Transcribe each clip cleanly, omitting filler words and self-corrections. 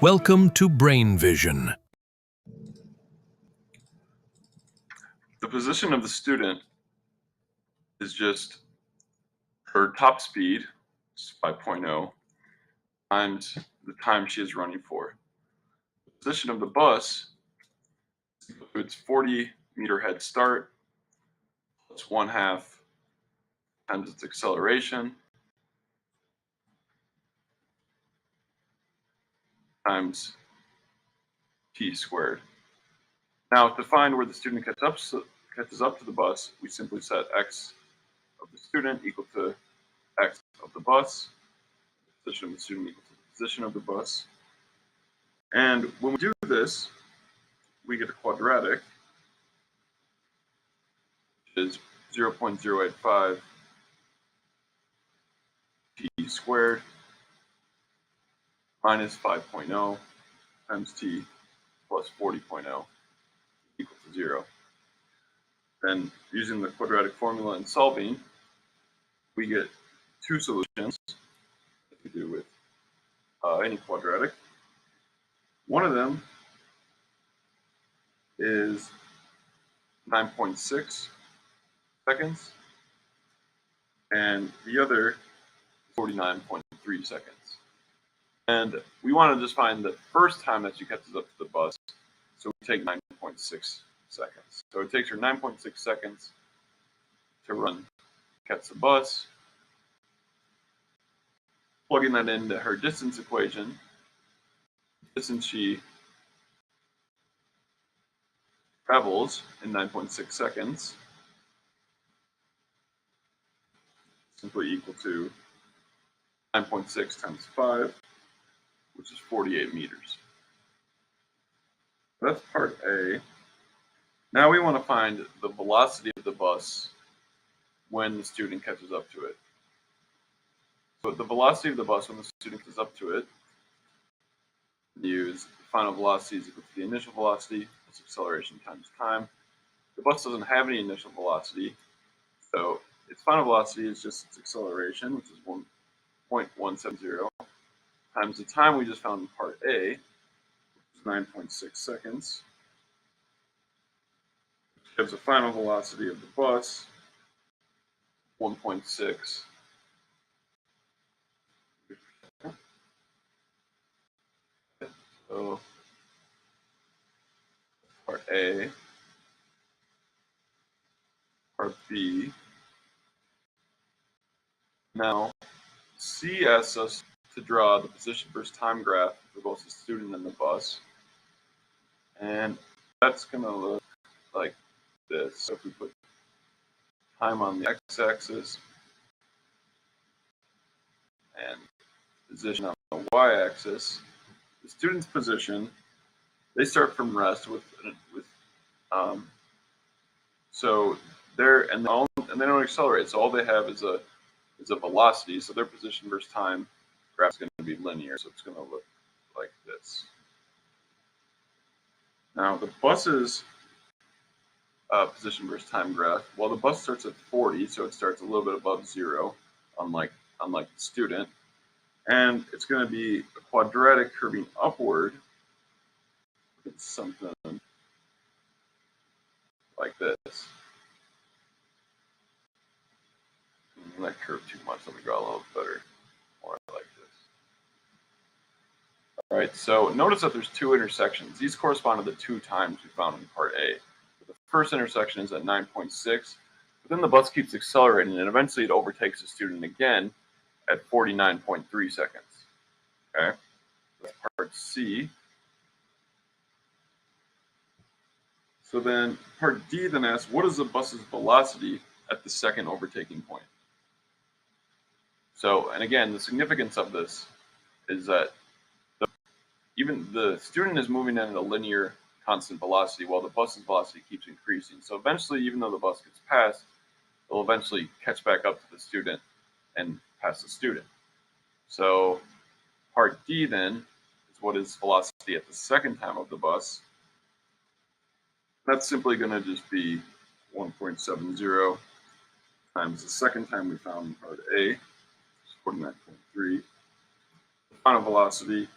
Welcome to Brain Vision. The position of the student is just her top speed, 5.0, times the time she is running for. The position of the bus includes 40-meter head start plus 1/2 times its acceleration times t squared. Now, to find where the student catches up to the bus, we simply set x of the student equal to x of the bus, position of the student equal to the position of the bus. And when we do this, we get a quadratic, which is 0.085 t squared minus 5.0 times t plus 40.0 equal to 0. Then, using the quadratic formula and solving, we get two solutions, as we do with any quadratic. One of them is 9.6 seconds, and the other 49.3 seconds. And we want to just find the first time that she catches up to the bus, so we take 9.6 seconds. So it takes her 9.6 seconds to catch the bus. Plugging that into her distance equation, distance she travels in 9.6 seconds, simply equal to 9.6 times 5, which is 48 meters. That's part A. Now we want to find the velocity of the bus when the student catches up to it. So the velocity of the bus when the student catches up to it, use the final velocity is equal to the initial velocity plus acceleration times time. The bus doesn't have any initial velocity, so its final velocity is just its acceleration, which is 1.170, times the time we just found in part A, which is 9.6 seconds, which gives a final velocity of the bus, 1.6. So part A, part B. Now, C asks us to draw the position versus time graph for both the student and the bus. And that's going to look like this. So if we put time on the x-axis and position on the y-axis, the student's position, they start from rest so and they don't accelerate. So all they have is a velocity. So their position versus time graph is going to be linear. So it's going to look like this. Now the bus's position versus time graph. Well, the bus starts at 40, so it starts a little bit above 0, unlike the student. And it's going to be a quadratic curving upward. It's something like this. That curve too much. Let me draw a little better. More like this. All right, so notice that there's two intersections. These correspond to the two times we found in part A. The first intersection is at 9.6, but then the bus keeps accelerating, and eventually it overtakes the student again at 49.3 seconds. Okay, that's part C. So then part D then asks, what is the bus's velocity at the second overtaking point? So, and again, the significance of this is that even the student is moving at a linear constant velocity while the bus's velocity keeps increasing. So eventually, even though the bus gets passed, it'll eventually catch back up to the student and pass the student. So part D then is what is velocity at the second time of the bus. That's simply going to just be 1.70 times the second time we found in part A, 49.3. The final velocity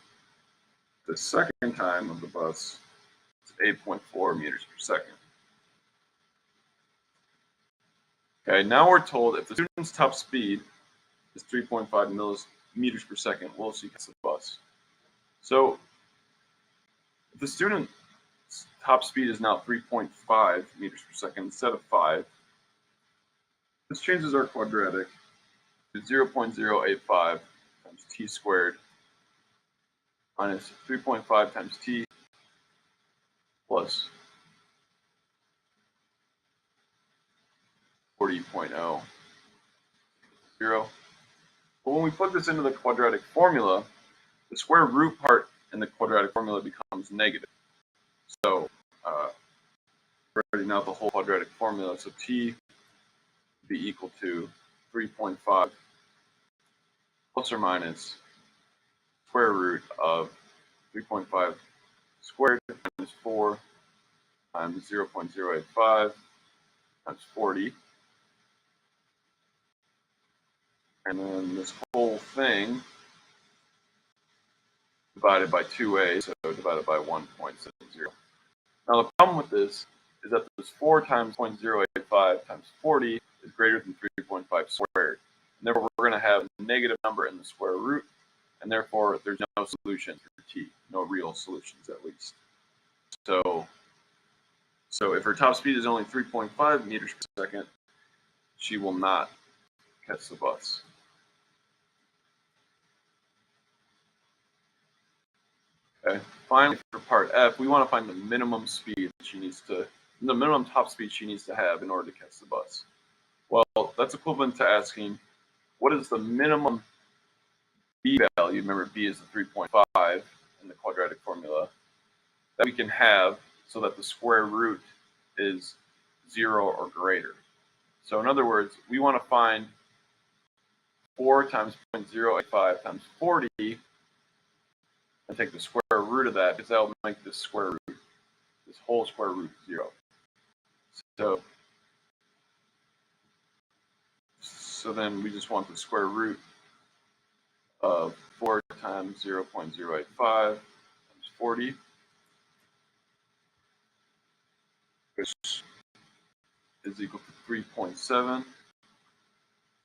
The second time of the bus is 8.4 meters per second. Okay, now we're told if the student's top speed is 3.5 meters per second, will she catch the bus? So if the student's top speed is now 3.5 meters per second instead of 5, this changes our quadratic to 0.085 times t squared minus 3.5 times t plus 40.0. But when we put this into the quadratic formula, the square root part in the quadratic formula becomes negative. So we're writing out the whole quadratic formula. So t would be equal to 3.5 plus or minus square root of 3.5 squared minus 4 times 0.085 times 40. And then this whole thing divided by 2a, so divided by 1.70. Now the problem with this is that this 4 times 0.085 times 40 is greater than 3.5 squared. And therefore we're going to have a negative number in the square root, and therefore there's no solution for t, no real solutions at least. So if her top speed is only 3.5 meters per second, she will not catch the bus. Okay. Finally, for part F, we want to find the minimum speed that the minimum top speed she needs to have in order to catch the bus. Well, that's equivalent to asking, what is the minimum b value? Remember, b is the 3.5 in the quadratic formula that we can have so that the square root is 0 or greater. So in other words, we want to find 4 times 0.085 times 40 and take the square root of that, because that will make this square root, this whole square root 0. So then we just want the square root of 4 times 0.085 times 40, which is equal to 3.7.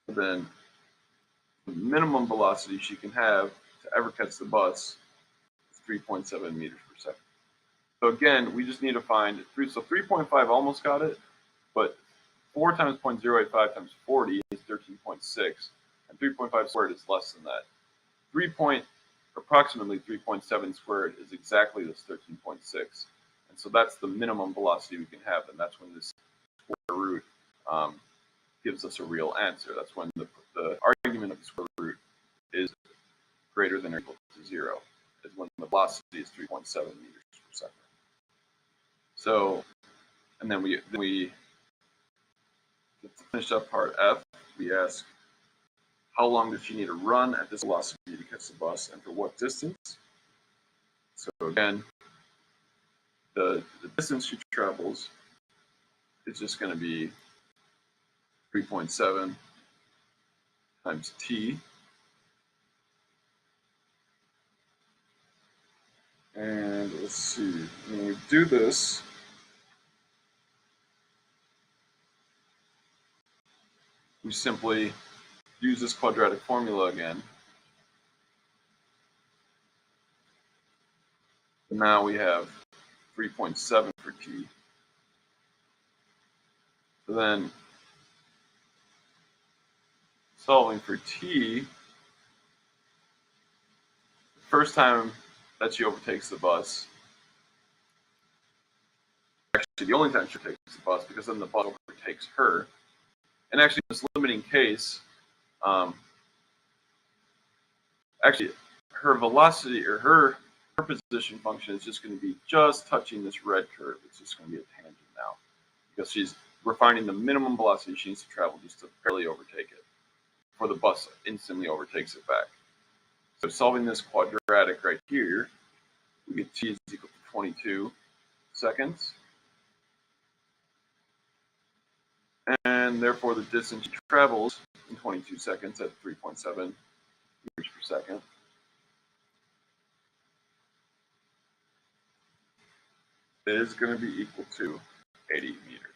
Then the minimum velocity she can have to ever catch the bus is 3.7 meters per second. So again, we just need to find 3.5 almost got it, but 4 times 0.085 times 40 is 13.6, and 3.5 squared is less than that. Approximately 3.7 squared is exactly this 13.6, and so that's the minimum velocity we can have, and that's when this square root gives us a real answer. That's when the argument of the square root is greater than or equal to 0, is when the velocity is 3.7 meters per second. So, and then we to finish up part F, we ask, how long does she need to run at this velocity to catch the bus, and for what distance? So again, the distance she travels is just going to be 3.7 times t. And let's see, when we do this, we simply use this quadratic formula again. And now we have 3.7 for t. So then, solving for t, first time that she overtakes the bus, actually the only time she overtakes the bus, because then the bus overtakes her. And actually, in this limiting case, actually, her velocity or her position function is just going to be just touching this red curve. It's just going to be a tangent now, because we're finding the minimum velocity she needs to travel just to barely overtake it before the bus instantly overtakes it back. So solving this quadratic right here, we get t is equal to 22 seconds. And therefore the distance she travels in 22 seconds at 3.7 meters per second is going to be equal to 80 meters.